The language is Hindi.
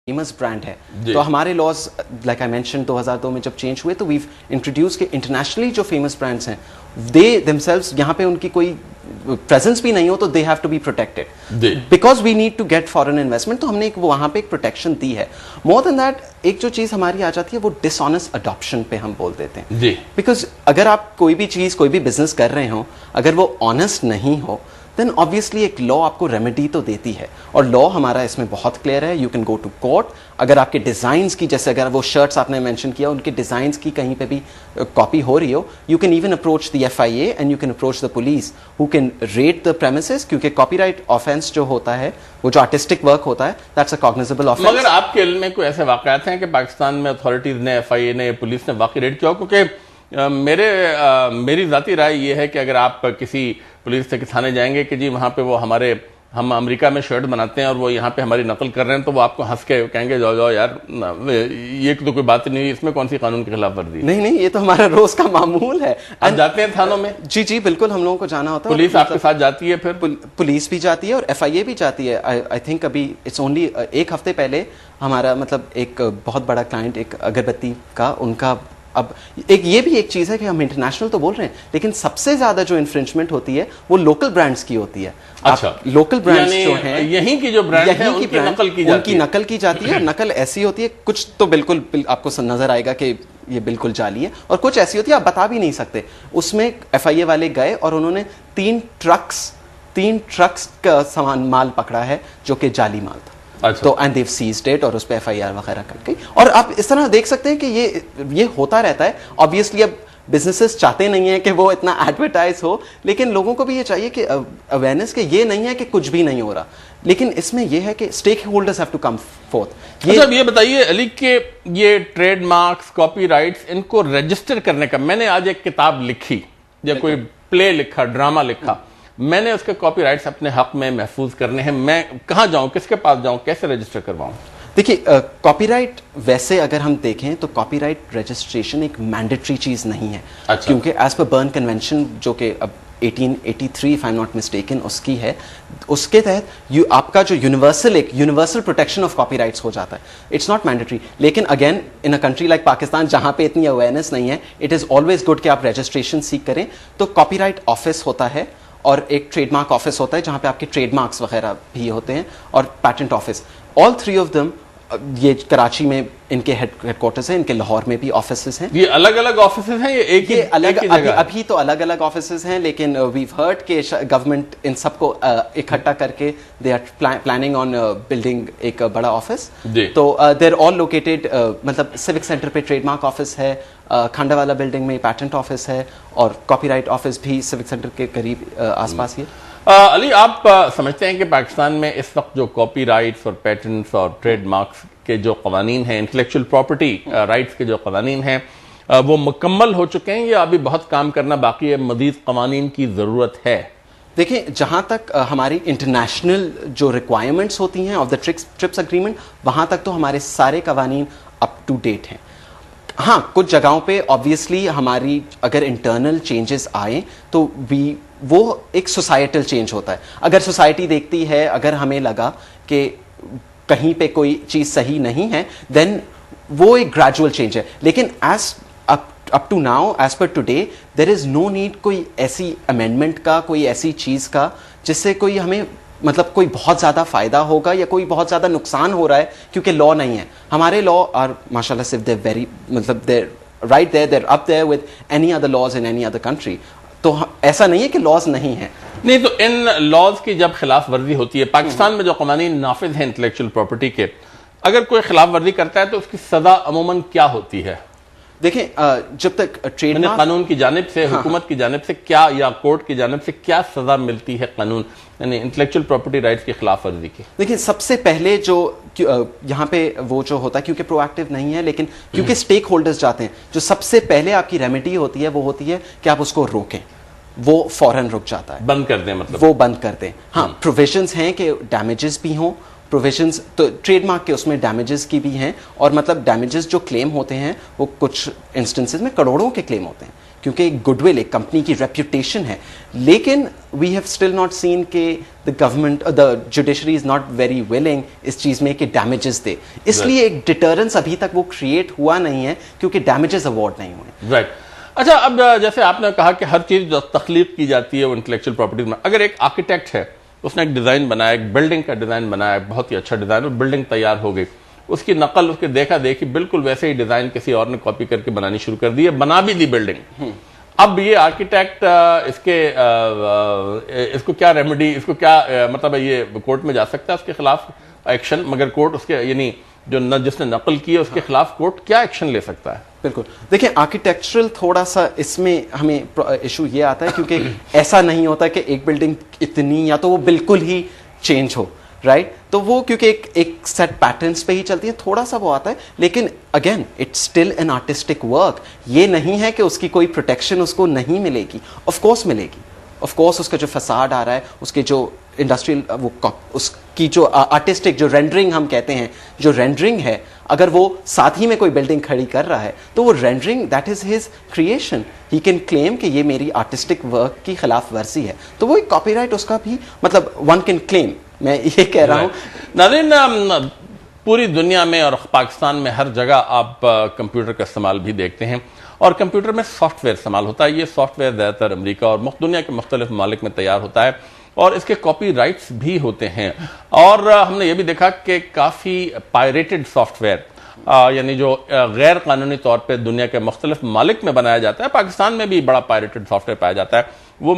फेमस ब्रांड है। तो हमारे लॉज लाइक आई मेंशन 2002 में जब चेंज हुए तो वी इंट्रोड्यूस के इंटरनेशनली जो फेमस ब्रांड्स हैं दे देमसेल्व्स यहाँ पे उनकी कोई प्रेजेंस भी नहीं हो तो they have to be protected because we need to get foreign investment. तो हमने एक वहाँ पे एक प्रोटेक्शन दी है। मोर देन दैट एक जो चीज़ हमारी आ जाती है वो डिसऑनेस्ट अडॉप्शन पे हम बोल देते हैं। बिकॉज अगर आप कोई भी चीज़ कोई भी बिजनेस कर रहे हो अगर वो ऑनेस्ट नहीं हो देन ऑब्वियसली एक लॉ आपको रेमेडी तो देती है और लॉ हमारा इसमें बहुत क्लियर है। You can go to court अगर आपके डिज़ाइंस की जैसे अगर वो शर्ट्स आपने मेंशन किया उनके डिज़ाइंस की कहीं पे भी कॉपी हो रही हो you can even approach the FIA and you can approach the police who can rate the premises क्योंकि कॉपीराइट ऑफेंस जो होता है वो जो आर्टिस्टिक वर्क होता है दैट्स अ कॉग्निजेबल ऑफेंस। मगर आपके इल्म में कोई ऐसे वाक़यात हैं कि पाकिस्तान में अथॉरिटीज़ ने FIA ने पुलिस ने वाकई रेट किया हो? क्योंकि मेरी ज़ाती राय ये है कि अगर आप किसी पुलिस से थाने जाएंगे कि जी वहाँ पे वो हम अमेरिका में शर्ट बनाते हैं और वो यहाँ पे हमारी नकल कर रहे हैं तो वो आपको हंस के कहेंगे जाओ जाओ यार ये तो कोई बात नहीं, इसमें कौन सी कानून की खिलाफ वर्जी? नहीं ये तो हमारा रोज का मामूल है। आप जाते हैं थानों में? जी बिल्कुल हम लोगों को जाना होता है। पुलिस आपके साथ जाती है? फिर पुलिस भी जाती है और FIA भी जाती है। आई थिंक अभी इट्स ओनली एक हफ्ते पहले हमारा मतलब एक बहुत बड़ा क्लाइंट एक अगरबत्ती का उनका अब एक ये भी एक चीज़ है कि हम इंटरनेशनल तो बोल रहे हैं लेकिन सबसे ज़्यादा जो इन्फ्रिंचमेंट होती है वो लोकल ब्रांड्स की होती है। अच्छा, लोकल ब्रांड्स जो हैं यहीं की जो ब्रांड है उनकी नकल की जाती है और नकल ऐसी होती है कुछ तो बिल्कुल आपको नजर आएगा कि ये बिल्कुल जाली है और कुछ ऐसी होती है आप बता भी नहीं सकते। उसमें FIA वाले गए और उन्होंने 3 ट्रक्स का सामान माल पकड़ा है जो कि जाली माल था। अच्छा। तो एंड देव सीज्ड इट और उस पर FIR वगैरह कट गई और आप इस तरह देख सकते हैं कि ये होता रहता है। ऑब्वियसली अब बिजनेसेस चाहते नहीं है कि वो इतना एडवर्टाइज हो लेकिन लोगों को भी ये चाहिए कि अवेयरनेस के ये नहीं है कि कुछ भी नहीं हो रहा लेकिन इसमें ये है कि stakeholders have to come forth. ये बताइए अली के ये ट्रेडमार्क्स कॉपीराइट्स इनको रजिस्टर करने का मैंने आज एक किताब लिखी या कोई प्ले लिखा ड्रामा लिखा मैंने उसके कॉपीराइट्स अपने हक में महफूज करने हैं। मैं कहाँ जाऊं किसके पास जाऊं कैसे रजिस्टर करवाऊं? देखिए कॉपीराइट वैसे अगर हम देखें तो कॉपीराइट रजिस्ट्रेशन एक मैंडेटरी चीज नहीं है। अच्छा। क्योंकि एज पर बर्न कन्वेंशन जो कि अब 1883 if I am not mistaken उसकी है उसके तहत आपका जो यूनिवर्सल प्रोटेक्शन ऑफ कॉपीराइट्स हो जाता है। इट्स नॉट मैंडेटरी लेकिन again in a country like Pakistan जहां पे इतनी अवेयरनेस नहीं है इट इज ऑलवेज गुड कि आप रजिस्ट्रेशन सीख करें। तो कॉपीराइट ऑफिस होता है और एक ट्रेडमार्क ऑफिस होता है जहां पे आपके ट्रेडमार्क्स वगैरह भी होते हैं और patent office. All 3 of them ये कराची में इनके हेडक्वार्टर्स हैं, इनके लाहौर में भी ऑफिसेस हैं। ये अलग अलग ऑफिसेस हैं? ये अलग अभी तो अलग अलग ऑफिसेस हैं लेकिन वी हर्ड के गवर्नमेंट इन सबको इकट्ठा करके they are planning on building एक बड़ा ऑफिस। तो दे आर ऑल लोकेटेड मतलब सिविक सेंटर पे ट्रेडमार्क ऑफिस है, खंडावाला बिल्डिंग में पैटेंट ऑफिस है और कॉपीराइट ऑफिस भी सिविक सेंटर के करीब आसपास ही है। अली आप समझते हैं कि पाकिस्तान में इस वक्त जो कॉपीराइट्स और पेटेंट्स और ट्रेडमार्क्स के जो कवानीन हैं इंटेलेक्चुअल प्रॉपर्टी राइट्स के जो कवानीन हैं वो मुकम्मल हो चुके हैं या अभी बहुत काम करना बाकी है, मजीद कवानीन की ज़रूरत है? देखिए जहां तक हमारी इंटरनेशनल जो रिक्वायरमेंट्स होती हैं ऑफ द ट्रिप्स एग्रीमेंट वहां तक तो हमारे सारे कवानीन अप टू डेट हैं। हाँ कुछ जगहों पे ऑब्वियसली हमारी अगर इंटरनल चेंजेस आए तो वो एक सोसाइटल चेंज होता है। अगर सोसाइटी देखती है अगर हमें लगा कि कहीं पे कोई चीज़ सही नहीं है देन वो एक ग्रेजुअल चेंज है लेकिन as up to now as per today there is no need कोई ऐसी अमेंडमेंट का कोई ऐसी चीज़ का जिससे कोई हमें मतलब कोई बहुत ज़्यादा फ़ायदा होगा या कोई बहुत ज़्यादा नुकसान हो रहा है क्योंकि लॉ नहीं है। हमारे लॉ और माशाल्लाह सिर्फ देयर वेरी मतलब they're right there up there with any other laws in any other country. तो ऐसा नहीं है कि लॉज नहीं है। नहीं तो इन लॉज की जब खिलाफ वर्जी होती है पाकिस्तान में जो कवानीन नाफिज हैं इंटेलेक्चुअल प्रॉपर्टी के अगर कोई खिलाफ वर्जी करता है तो उसकी सजा अमूमन क्या होती है? देखिए जब तक ट्रेडमार्क कानून की जानिब से हुकूमत की जानिब से क्या या कोर्ट की जानिब से क्या सजा मिलती है कानून यानी इंटेलेक्चुअल प्रॉपर्टी राइट्स की खिलाफ वर्जी की? देखिए सबसे पहले जो यहाँ पे वो जो होता है क्योंकि प्रोएक्टिव नहीं है लेकिन क्योंकि स्टेक होल्डर्स जाते हैं जो सबसे पहले आपकी रेमेडी होती है वो होती है कि आप उसको रोकें। वो फौरन रुक जाता है, बंद कर दें मतलब वो बंद कर दें। हाँ प्रोविजंस हैं कि डैमेजेस भी हों प्रोविजंस तो ट्रेडमार्क के उसमें डैमेजेस की भी हैं और मतलब डैमेजेस जो क्लेम होते हैं वो कुछ इंस्टेंसेस में करोड़ों के क्लेम होते हैं क्योंकि एक गुडविल, एक कंपनी की रेप्यूटेशन है। लेकिन we have still not seen के the government, the judiciary is not very willing इस चीज में कि डैमेजेस दे, इसलिए एक डिटरेंस अभी तक वो क्रिएट हुआ नहीं है क्योंकि डैमेजेस अवॉर्ड नहीं हुए। राइट। अच्छा, अब जैसे आपने कहा कि हर चीज जो तख्लीक की जाती है वो इंटेलेक्चुअल प्रॉपर्टी में, अगर एक आर्किटेक्ट है, उसने एक डिजाइन बनाया, एक बिल्डिंग का डिजाइन बनाया, बहुत ही अच्छा डिजाइन, और बिल्डिंग तैयार हो गई, उसकी नकल, उसके देखा देखी बिल्कुल वैसे ही डिजाइन किसी और ने कॉपी करके बनानी शुरू कर दी है, बना भी दी बिल्डिंग। अब ये आर्किटेक्ट इसको क्या रेमेडी, इसको क्या मतलब ये कोर्ट में जा सकता है उसके खिलाफ एक्शन, मगर कोर्ट उसके यानी जो जिसने नकल की है उसके खिलाफ कोर्ट क्या एक्शन ले सकता है? बिल्कुल, देखिए आर्किटेक्चरल थोड़ा सा इसमें हमें इशू ये आता है क्योंकि ऐसा नहीं होता कि एक बिल्डिंग इतनी या तो वो बिल्कुल ही चेंज हो, राइट? तो वो क्योंकि एक सेट पैटर्न्स पे ही चलती है, थोड़ा सा वो आता है, लेकिन again it's still an artistic work. ये नहीं है कि उसकी कोई प्रोटेक्शन उसको नहीं मिलेगी, ऑफ कोर्स मिलेगी। ऑफ कोर्स उसका जो फसाड आ रहा है, उसके जो इंडस्ट्रियल वो उसकी जो आर्टिस्टिक जो रेंडरिंग हम कहते हैं, जो रेंडरिंग है, अगर वो साथ ही में कोई बिल्डिंग खड़ी कर रहा है तो वो rendering that is his creation, he can claim कि ये मेरी आर्टिस्टिक वर्क की खिलाफ वर्जी है, तो वो एक कॉपीराइट उसका भी मतलब वन कैन क्लेम, मैं ये कह रहा हूँ। नाज़रीन, पूरी दुनिया में और पाकिस्तान में हर जगह आप कंप्यूटर का इस्तेमाल भी देखते हैं, और कंप्यूटर में सॉफ्टवेयर इस्तेमाल होता है। ये सॉफ्टवेयर ज़्यादातर अमेरिका और दुनिया के मुख्तलिफ ममालिक में तैयार होता है, और इसके कॉपीराइट्स भी होते हैं। और हमने ये भी देखा कि काफ़ी पायरेटेड सॉफ्टवेयर, यानी जो गैर कानूनी तौर पर दुनिया के मुख्तलिफ ममालिक में बनाया जाता है, पाकिस्तान में भी बड़ा पायरेटेड सॉफ्टवेयर पाया जाता है, वो